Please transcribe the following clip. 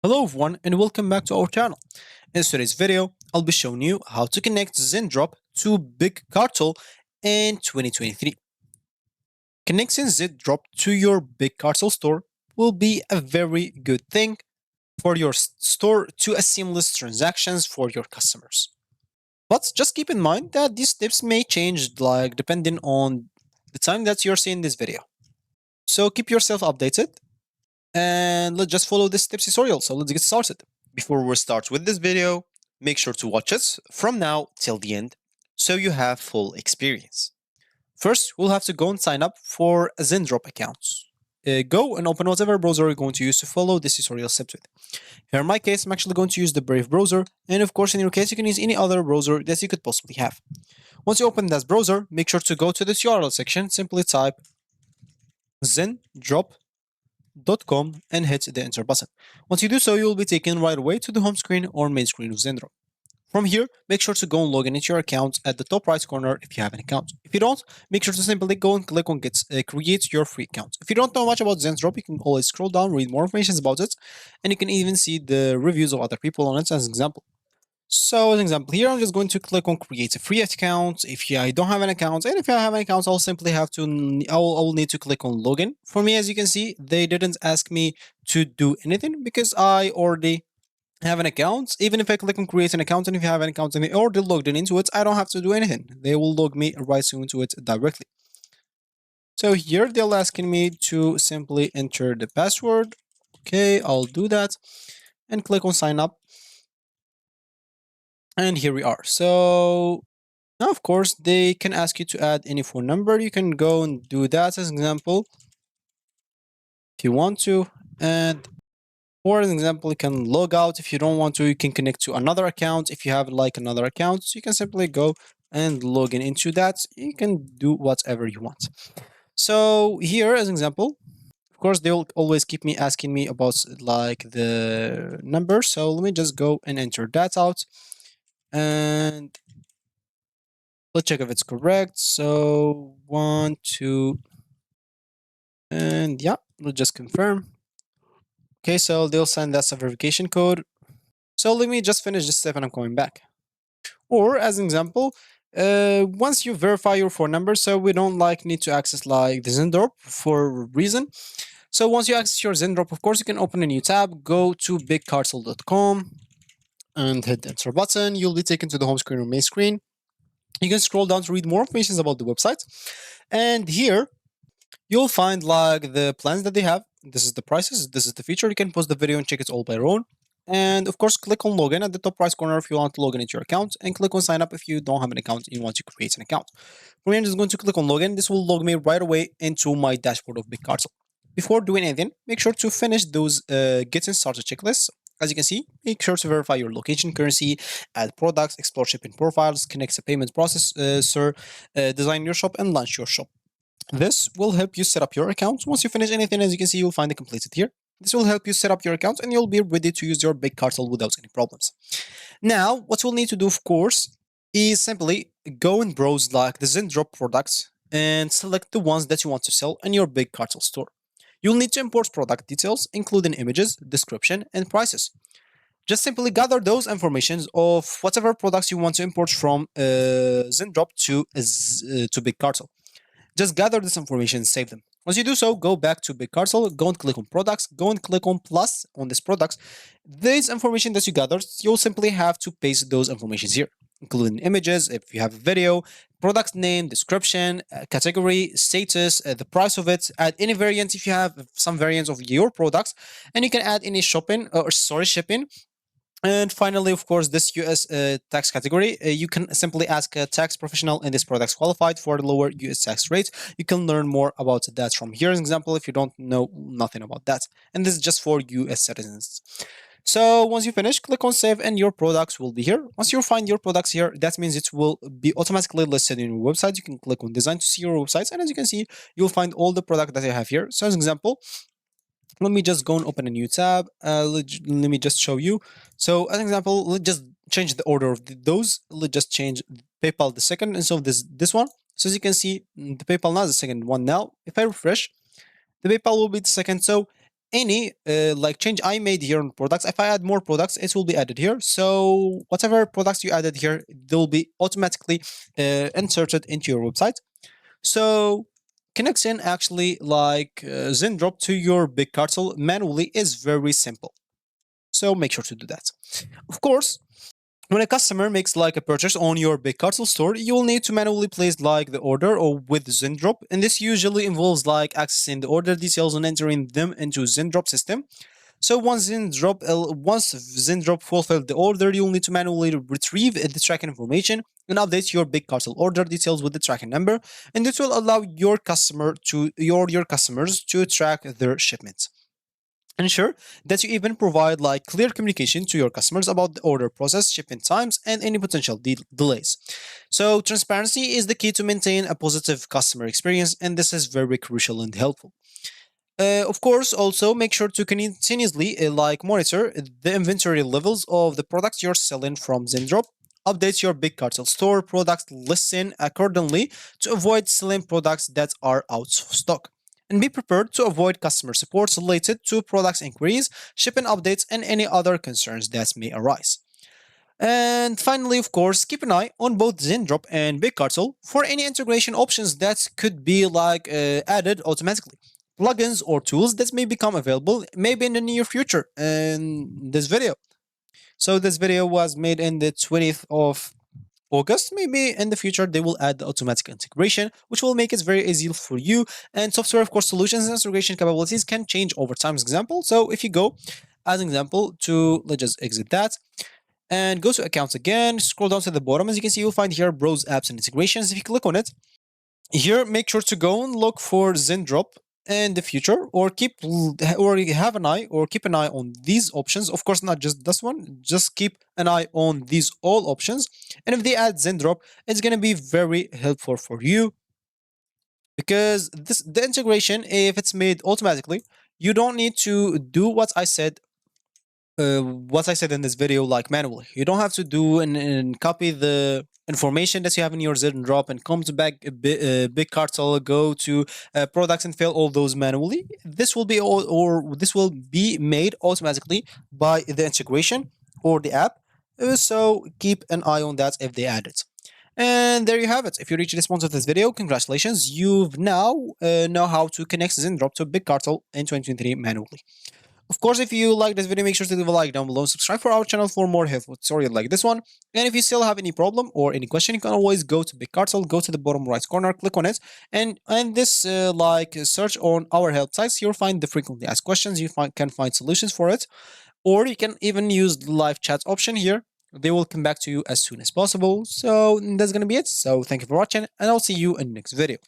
Hello everyone and welcome back to our channel. In today's video, I'll be showing you how to connect Zendrop to Big Cartel in 2023. Connecting Zendrop to your Big Cartel store will be a very good thing for your store to a seamless transactions for your customers. But just keep in mind that these tips may change depending on the time that you're seeing this video. So keep yourself updated and let's just follow this tips tutorial. So let's get started. Before we start with this video, make sure to watch us from now till the end so you have full experience. First, we'll have to go and sign up for a Zendrop account. Go and open whatever browser you're going to use to follow this tutorial steps with. Here in my case, I'm actually going to use the Brave browser, and of course in your case you can use any other browser that you could possibly have. Once you open that browser, make sure to go to this URL section, simply type zendrop.com and hit the enter button. Once you do so, you will be taken right away to the home screen or main screen of Zendrop. From here, make sure to go and log in into your account at the top right corner if you have an account. If you don't, make sure to simply go and click on create your free account. If you don't know much about Zendrop, you can always scroll down, read more information about it, and you can even see the reviews of other people on it as an example. So as an example here, I'm just going to click on create a free account if I don't have an account. And if I have an account, I'll simply have to, I'll need to click on login. For me, as you can see, they didn't ask me to do anything because I already have an account. Even if I click on create an account, and if you have an account and they already logged in into it, I don't have to do anything. They will log me right into it directly. So here they're asking me to simply enter the password. Okay, I'll do that and click on sign up. And here we are. So now, of course, they can ask you to add any phone number. You can go and do that as an example if you want to. And for an example, you can log out. If you don't want to, you can connect to another account. If you have like another account, so you can simply go and log in into that. You can do whatever you want. So here as an example, of course, they will always keep me asking me about like the number. So let me just go and enter that out. And let's check if it's correct. So 1, 2, and yeah, we'll just confirm. Okay, so they'll send us a verification code. So let me just finish this step and I'm coming back. Or as an example, once you verify your phone number, so we don't need to access like the Zendrop for a reason. So once you access your Zendrop, of course, you can open a new tab, go to bigcartel.com and hit the enter button. You'll be taken to the home screen or main screen. You can scroll down to read more information about the website. And here you'll find like the plans that they have. This is the prices, this is the feature. You can pause the video and check it all by your own. And of course, click on login at the top right corner if you want to log in into your account, and click on sign up if you don't have an account and you want to create an account. From here, I'm just going to click on login. This will log me right away into my dashboard of Big Cartel. Before doing anything, make sure to finish those getting started checklists. As you can see, make sure to verify your location, currency, add products, explore shipping profiles, connect a payment processor, design your shop, and launch your shop. This will help you set up your account. Once you finish anything, as you can see, you'll find it completed here. This will help you set up your account and you'll be ready to use your Big Cartel without any problems. Now, what we'll need to do, of course, is simply go and browse like the Zendrop products and select the ones that you want to sell in your Big Cartel store. You'll need to import product details, including images, description, and prices. Just simply gather those informations of whatever products you want to import from Zendrop to Big Cartel. Just gather this information and save them. Once you do so, go back to Big Cartel, go and click on products, go and click on plus on this products. This information that you gathered, you'll simply have to paste those informations here, including images, if you have a video, product name, description, category, status, the price of it, add any variant if you have some variants of your products, and you can add any shipping. And finally, of course, this US tax category, you can simply ask a tax professional in this products qualified for the lower US tax rate. You can learn more about that from here, as an example, if you don't know nothing about that. And this is just for US citizens. So once you finish, click on save and your products will be here. Once you find your products here, that means it will be automatically listed in your website. You can click on design to see your websites. And as you can see, you'll find all the product that I have here. So as an example, let me just go and open a new tab. Let me just show you. So as an example, let's just change the order of those. Let's just change PayPal the second, and so this one. So as you can see, the PayPal now is the second one now. If I refresh, the PayPal will be the second. So any like change I made here on products, if I add more products, it will be added here. So whatever products you added here, they will be automatically inserted into your website. So connecting actually like Zendrop to your big cartel manually is very simple. So make sure to do that. Of course, when a customer makes like a purchase on your big cartel store, you will need to manually place like the order or with Zendrop, and this usually involves like accessing the order details and entering them into Zendrop system. So once Zendrop fulfilled the order, you'll need to manually retrieve the tracking information and update your big cartel order details with the tracking number, and this will allow your customers to track their shipments. Ensure that you even provide like clear communication to your customers about the order process, shipping times, and any potential delays. So transparency is the key to maintain a positive customer experience, and this is very crucial and helpful. Of course, also make sure to continuously like monitor the inventory levels of the products you're selling from Zendrop. Update your big cartel store products listing accordingly to avoid selling products that are out of stock. And be prepared to avoid customer support related to products inquiries, shipping updates, and any other concerns that may arise. And finally, of course, keep an eye on both Zendrop and Big Cartel for any integration options that could be like added automatically. Plugins or tools that may become available maybe in the near future in this video. So this video was made in the 20th of August. Maybe in the future they will add the automatic integration, which will make it very easy for you. And software, of course, solutions and integration capabilities can change over time. As example, so if you go as an example to let's just exit that and go to accounts again, scroll down to the bottom. As you can see, you'll find here browse apps and integrations. If you click on it, here make sure to go and look for Zendrop in the future, or have an eye or keep an eye on these options. Of course, not just this one, just keep an eye on these all options. And if they add Zendrop, it's going to be very helpful for you because the integration, if it's made automatically, you don't need to do what I said in this video, like manually. You don't have to do and copy the information that you have in your Zendrop and come to big cartel, go to products and fill all those manually. This will be this will be made automatically by the integration or the app. So keep an eye on that if they add it. And there you have it. If you reached this point of this video, congratulations. You've now know how to connect Zendrop to Big Cartel in 2023 manually. Of course, if you like this video, make sure to leave a like down below and subscribe for our channel for more helpful tutorial like this one. And if you still have any problem or any question, you can always go to Big Cartel, go to the bottom right corner, click on it, and this like search on our help sites. You'll find the frequently asked questions. You can find solutions for it, or you can even use the live chat option here. They will come back to you as soon as possible. So that's gonna be it. So thank you for watching, and I'll see you in the next video.